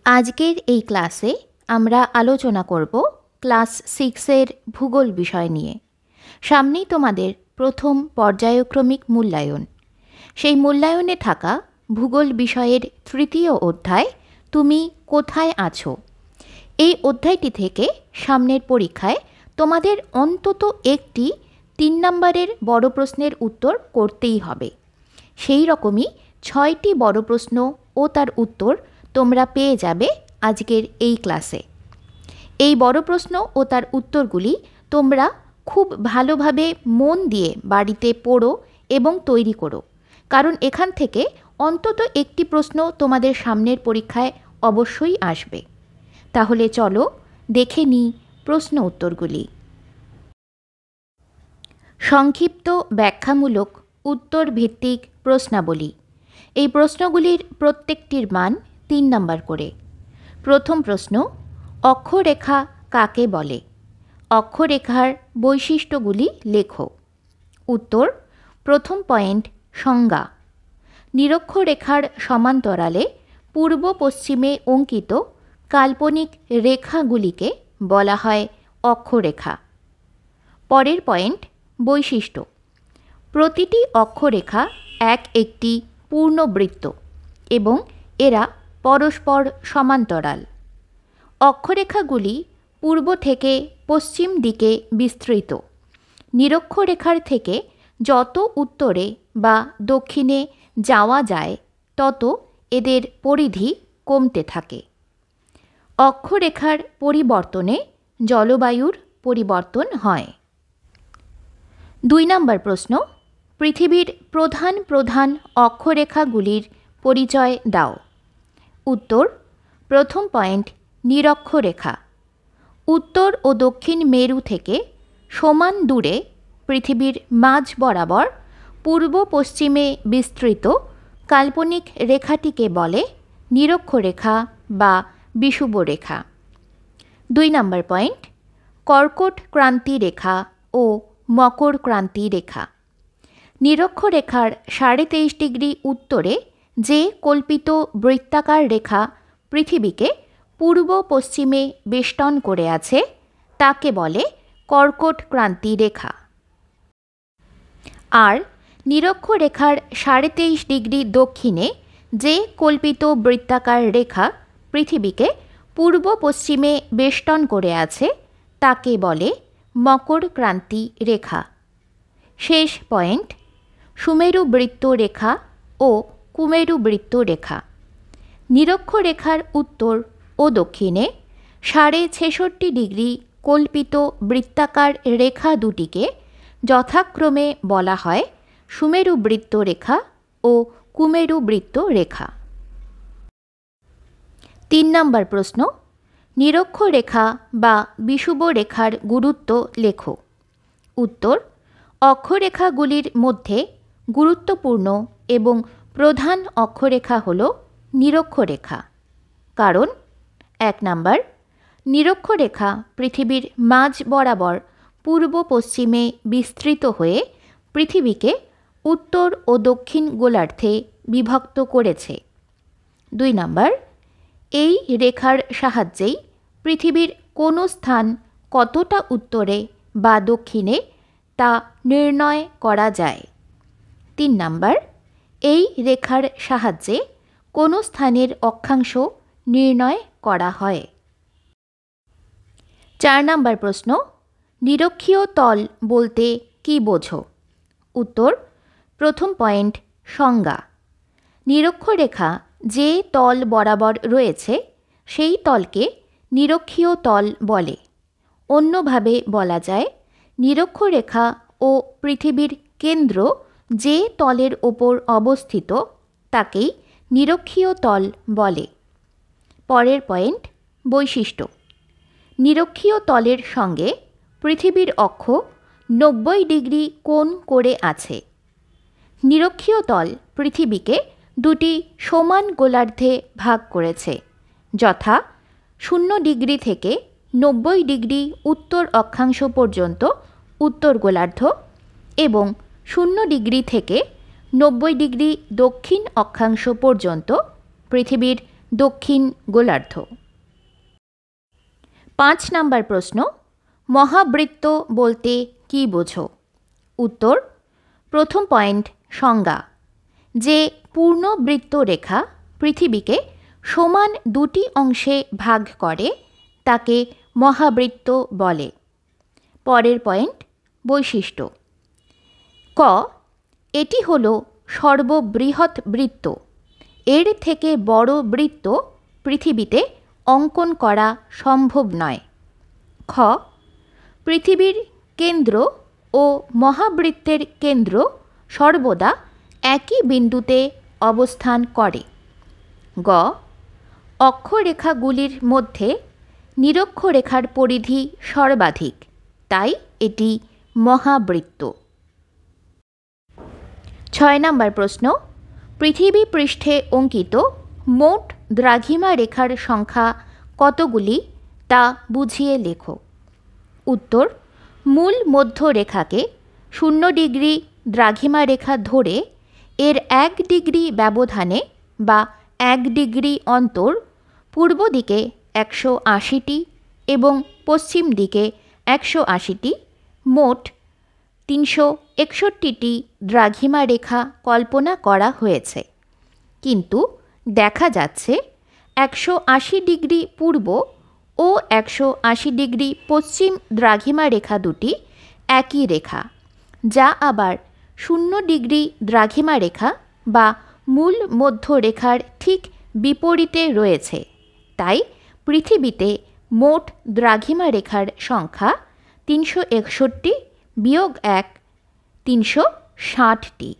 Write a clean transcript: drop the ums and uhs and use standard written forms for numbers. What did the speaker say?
আজকের এই ক্লাসে আমরা আলোচনা করব ক্লাস 6-এর ভূগোল বিষয় নিয়ে। সামনেই তোমাদের প্রথম পর্যায়ক্রমিক মূল্যায়ন। সেই মূল্যায়নে থাকা ভূগোল বিষয়ের তৃতীয় অধ্যায় তুমি কোথায় আছো, এই অধ্যায়টি থেকে সামনের পরীক্ষায় তোমাদের অন্তত একটি 3 নম্বরের বড় প্রশ্নের উত্তর করতেই হবে। সেই রকমই 6টি বড় প্রশ্ন ও তার উত্তর তোমরা পেয়ে যাবে আজকের এই ক্লাসে। এই বড় প্রশ্ন ও তার উত্তরগুলি তোমরা খুব ভালোভাবে মন দিয়ে বাড়িতে পড়ো এবং তৈরি করো, কারণ এখান থেকে অন্তত একটি প্রশ্ন তোমাদের সামনের পরীক্ষায় অবশ্যই আসবে। তাহলে চলো দেখে নিই প্রশ্ন উত্তরগুলি। সংক্ষিপ্ত ব্যাখ্যামূলক উত্তর ভিত্তিক প্রশ্নাবলী। এই প্রশ্নগুলির প্রত্যেকটির মান 3 নম্বর করে। প্রথম প্রশ্ন, অক্ষরেখা কাকে বলে? অক্ষরেখার বৈশিষ্ট্যগুলি লেখো। উত্তর, প্রথম পয়েন্ট, সংজ্ঞা। নিরক্ষরেখার সমান্তরালে পূর্ব পশ্চিমে অঙ্কিত কাল্পনিক রেখাগুলিকে বলা হয় অক্ষরেখা। পরের পয়েন্ট, বৈশিষ্ট্য। প্রতিটি অক্ষরেখা একটি পূর্ণবৃত্ত এবং এরা পরস্পর সমান্তরাল। অক্ষরেখাগুলি পূর্ব থেকে পশ্চিম দিকে বিস্তৃত। নিরক্ষরেখার থেকে যত উত্তরে বা দক্ষিণে যাওয়া যায় তত এদের পরিধি কমতে থাকে। অক্ষরেখার পরিবর্তনে জলবায়ুর পরিবর্তন হয়। 2 নম্বর প্রশ্ন, পৃথিবীর প্রধান প্রধান অক্ষরেখাগুলির পরিচয় দাও। উত্তর, প্রথম পয়েন্ট, নিরক্ষরেখা। উত্তর ও দক্ষিণ মেরু থেকে সমান দূরে পৃথিবীর মাঝ বরাবর পূর্ব পশ্চিমে বিস্তৃত কাল্পনিক রেখাটিকে বলে নিরক্ষরেখা বা বিষুবরেখা। 2 নম্বর পয়েন্ট, কর্কট ক্রান্তি রেখা ও মকর ক্রান্তি রেখা। নিরক্ষরেখার 23.5 ডিগ্রি উত্তরে যে কল্পিত বৃত্তাকার রেখা পৃথিবীকে পূর্ব পশ্চিমে বেষ্টন করে আছে তাকে বলে কর্কট ক্রান্তি রেখা। আর নিরক্ষরেখার 23.5 ডিগ্রি দক্ষিণে যে কল্পিত বৃত্তাকার রেখা পৃথিবীকে পূর্ব পশ্চিমে বেষ্টন করে আছে তাকে বলে মকর ক্রান্তি রেখা। শেষ পয়েন্ট, সুমেরু বৃত্ত রেখা ও কুমেরু বৃত্ত রেখা। নিরক্ষরেখার উত্তর ও দক্ষিণে 66.5 ডিগ্রি কল্পিত বৃত্তাকার রেখা দুটিকে যথাক্রমে বলা হয় সুমেরু বৃত্ত রেখা ও কুমেরু বৃত্ত রেখা। 3 নম্বর প্রশ্ন, নিরক্ষরেখা বা বিষুব রেখার গুরুত্ব লেখো। উত্তর, অক্ষরেখাগুলির মধ্যে গুরুত্বপূর্ণ এবং প্রধান অক্ষরেখা হল নিরক্ষরেখা। কারণ 1 নম্বর, নিরক্ষরেখা পৃথিবীর মাঝ বরাবর পূর্ব পশ্চিমে বিস্তৃত হয়ে পৃথিবীকে উত্তর ও দক্ষিণ গোলার্ধে বিভক্ত করেছে। 2 নম্বর, এই রেখার সাহায্যেই পৃথিবীর কোনো স্থান কতটা উত্তরে বা দক্ষিণে তা নির্ণয় করা যায়। 3 নম্বর, এই রেখার সাহায্যে কোনো স্থানের অক্ষাংশ নির্ণয় করা হয়। 4 নম্বর প্রশ্ন, নিরক্ষীয় তল বলতে কী বোঝো? উত্তর, প্রথম পয়েন্ট, সংজ্ঞা। নিরক্ষরেখা যে তল বরাবর রয়েছে সেই তলকে নিরক্ষীয় তল বলে। অন্যভাবে বলা যায়, নিরক্ষরেখা ও পৃথিবীর কেন্দ্র যে তলের ওপর অবস্থিত তাকেই নিরক্ষীয় তল বলে। পরের পয়েন্ট, বৈশিষ্ট্য। নিরক্ষীয় তলের সঙ্গে পৃথিবীর অক্ষ 90 ডিগ্রি কোণ করে আছে। নিরক্ষীয় তল পৃথিবীকে দুটি সমান গোলার্ধে ভাগ করেছে, যথা 0 ডিগ্রি থেকে 90 ডিগ্রি উত্তর অক্ষাংশ পর্যন্ত উত্তর গোলার্ধ এবং 0 ডিগ্রি থেকে 90 ডিগ্রি দক্ষিণ অক্ষাংশ পর্যন্ত পৃথিবীর দক্ষিণ গোলার্ধ। 5 নম্বর প্রশ্ন, মহাবৃত্ত বলতে কী বোঝো? উত্তর, প্রথম পয়েন্ট সংজ্ঞা, যে পূর্ণ বৃত্ত রেখা পৃথিবীকে সমান দুটি অংশে ভাগ করে তাকে মহাবৃত্ত বলে। পরের পয়েন্ট বৈশিষ্ট্য। ক, এটি হলো সর্ববৃহৎ বৃত্ত। এর থেকে বড় বৃত্ত পৃথিবীতে অঙ্কন করা সম্ভব নয়। খ, পৃথিবীর কেন্দ্র ও মহাবৃত্তের কেন্দ্র সর্বদা একই বিন্দুতে অবস্থান করে। গ, অক্ষরেখাগুলির মধ্যে নিরক্ষরেখার পরিধি সর্বাধিক, তাই এটি মহাবৃত্ত। 6 নম্বর প্রশ্ন, পৃথিবী পৃষ্ঠে অঙ্কিত মোট দ্রাঘিমা রেখার সংখ্যা কতগুলি তা বুঝিয়ে লেখো। উত্তর, মূল মধ্যরেখাকে 0 ডিগ্রি দ্রাঘিমা রেখা ধরে এর 1 ডিগ্রি ব্যবধানে বা 1 ডিগ্রি অন্তর পূর্ব দিকে 180টি এবং পশ্চিম দিকে 180টি, মোট 361টি দ্রাঘিমা রেখা কল্পনা করা হয়েছে। কিন্তু দেখা যাচ্ছে 180 ডিগ্রি পূর্ব ও 180 ডিগ্রি পশ্চিম দ্রাঘিমা রেখা দুটি একই রেখা, যা আবার 0 ডিগ্রি দ্রাঘিমা রেখা বা মূল মধ্যরেখার ঠিক বিপরীতে রয়েছে। তাই পৃথিবীতে মোট দ্রাঘিমা রেখার সংখ্যা 361 - 1 360টি।